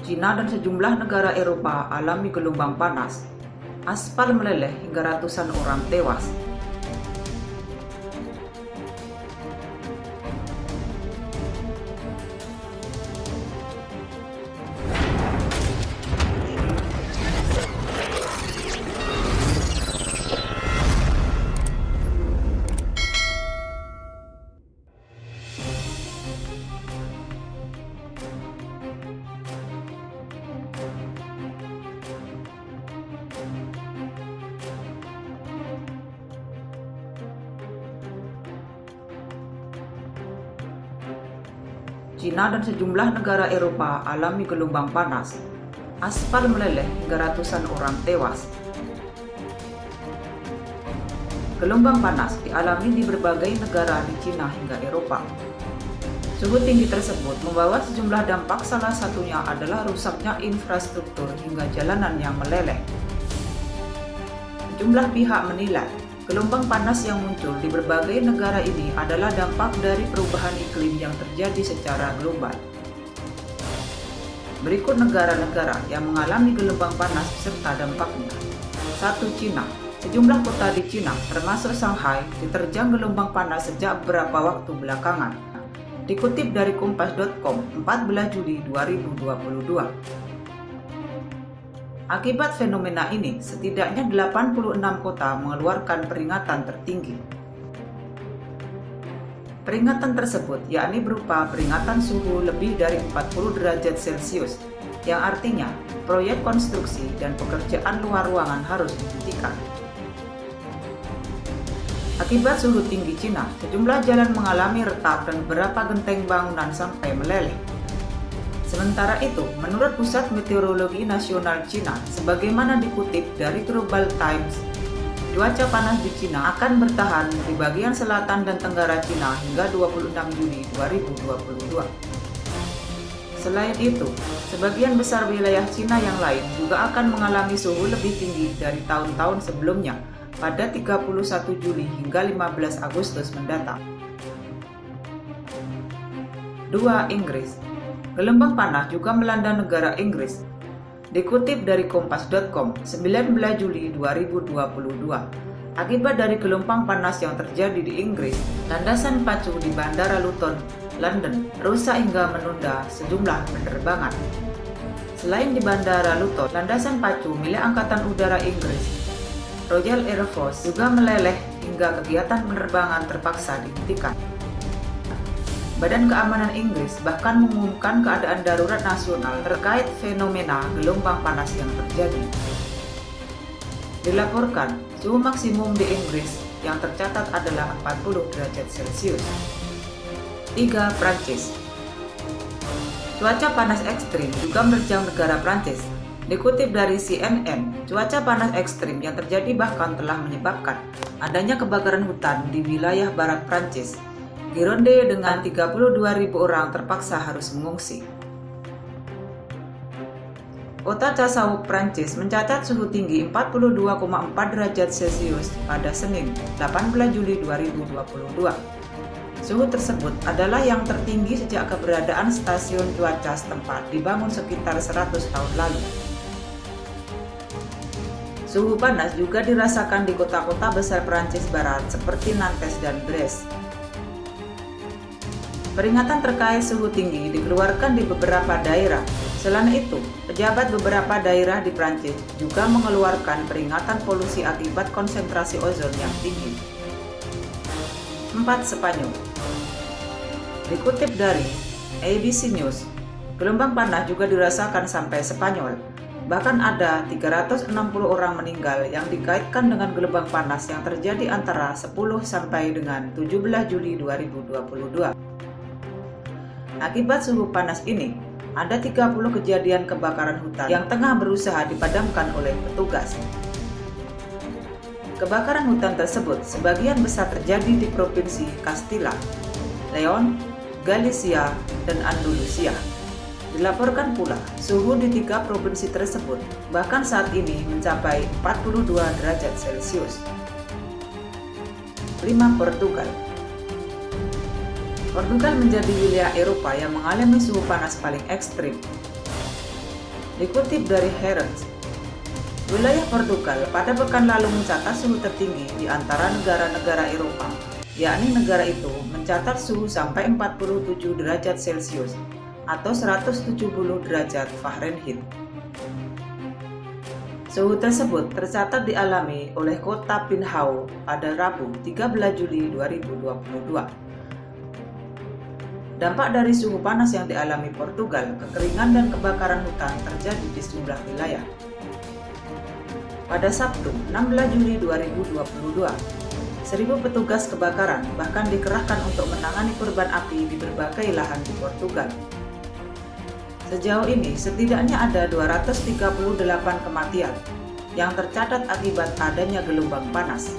Cina dan sejumlah negara Eropa alami gelombang panas. Aspal meleleh hingga ratusan orang tewas. Cina dan sejumlah negara Eropa alami gelombang panas. Aspal meleleh hingga ratusan orang tewas. Gelombang panas dialami di berbagai negara di Cina hingga Eropa. Suhu tinggi tersebut membawa sejumlah dampak, salah satunya adalah rusaknya infrastruktur hingga jalanan yang meleleh. Sejumlah pihak menilai gelombang panas yang muncul di berbagai negara ini adalah dampak dari perubahan iklim yang terjadi secara global. Berikut negara-negara yang mengalami gelombang panas serta dampaknya. 1. Cina. Sejumlah kota di Cina, termasuk Shanghai, diterjang gelombang panas sejak beberapa waktu belakangan. Dikutip dari Kompas.com, 14 Juli 2022. Akibat fenomena ini, setidaknya 86 kota mengeluarkan peringatan tertinggi. Peringatan tersebut yakni berupa peringatan suhu lebih dari 40 derajat Celcius, yang artinya proyek konstruksi dan pekerjaan luar ruangan harus dihentikan. Akibat suhu tinggi Cina, sejumlah jalan mengalami retak dan beberapa genteng bangunan sampai meleleh. Sementara itu, menurut Pusat Meteorologi Nasional Cina, sebagaimana dikutip dari Global Times, cuaca panas di Cina akan bertahan di bagian selatan dan tenggara Cina hingga 26 Juli 2022. Selain itu, sebagian besar wilayah Cina yang lain juga akan mengalami suhu lebih tinggi dari tahun-tahun sebelumnya pada 31 Juli hingga 15 Agustus mendatang. 2. Inggris. Gelombang panas juga melanda negara Inggris. Dikutip dari Kompas.com, 19 Juli 2022. Akibat dari gelombang panas yang terjadi di Inggris, landasan pacu di Bandara Luton, London, rusak hingga menunda sejumlah penerbangan. Selain di Bandara Luton, landasan pacu milik Angkatan Udara Inggris, Royal Air Force, juga meleleh hingga kegiatan penerbangan terpaksa dihentikan. Badan Keamanan Inggris bahkan mengumumkan keadaan darurat nasional terkait fenomena gelombang panas yang terjadi. Dilaporkan, suhu maksimum di Inggris yang tercatat adalah 40 derajat Celcius. 3. Prancis. Cuaca panas ekstrim juga menerjang negara Prancis. Dikutip dari CNN, cuaca panas ekstrim yang terjadi bahkan telah menyebabkan adanya kebakaran hutan di wilayah barat Prancis. Gironde dengan 32.000 orang terpaksa harus mengungsi. Kota Cassau, Prancis mencatat suhu tinggi 42,4 derajat Celcius pada Senin, 18 Juli 2022. Suhu tersebut adalah yang tertinggi sejak keberadaan stasiun cuaca setempat dibangun sekitar 100 tahun lalu. Suhu panas juga dirasakan di kota-kota besar Prancis Barat seperti Nantes dan Brest. Peringatan terkait suhu tinggi dikeluarkan di beberapa daerah. Selain itu, pejabat beberapa daerah di Prancis juga mengeluarkan peringatan polusi akibat konsentrasi ozon yang tinggi. 4. Spanyol. Dikutip dari ABC News, gelombang panas juga dirasakan sampai Spanyol. Bahkan ada 360 orang meninggal yang dikaitkan dengan gelombang panas yang terjadi antara 10 sampai dengan 17 Juli 2022. Akibat suhu panas ini, ada 30 kejadian kebakaran hutan yang tengah berusaha dipadamkan oleh petugas. Kebakaran hutan tersebut sebagian besar terjadi di Provinsi Castilla, Leon, Galicia, dan Andalusia. Dilaporkan pula, suhu di 3 provinsi tersebut bahkan saat ini mencapai 42 derajat Celcius. 5. Portugal. Portugal menjadi wilayah Eropa yang mengalami suhu panas paling ekstrim. Dikutip dari Hertz, wilayah Portugal pada pekan lalu mencatat suhu tertinggi di antara negara-negara Eropa, yakni negara itu mencatat suhu sampai 47 derajat Celcius atau 170 derajat Fahrenheit. Suhu tersebut tercatat dialami oleh kota Pinhao pada Rabu 13 Juli 2022. Dampak dari suhu panas yang dialami Portugal, kekeringan dan kebakaran hutan terjadi di sejumlah wilayah. Pada Sabtu, 16 Juli 2022, 1.000 petugas kebakaran bahkan dikerahkan untuk menangani korban api di berbagai lahan di Portugal. Sejauh ini, setidaknya ada 238 kematian yang tercatat akibat adanya gelombang panas.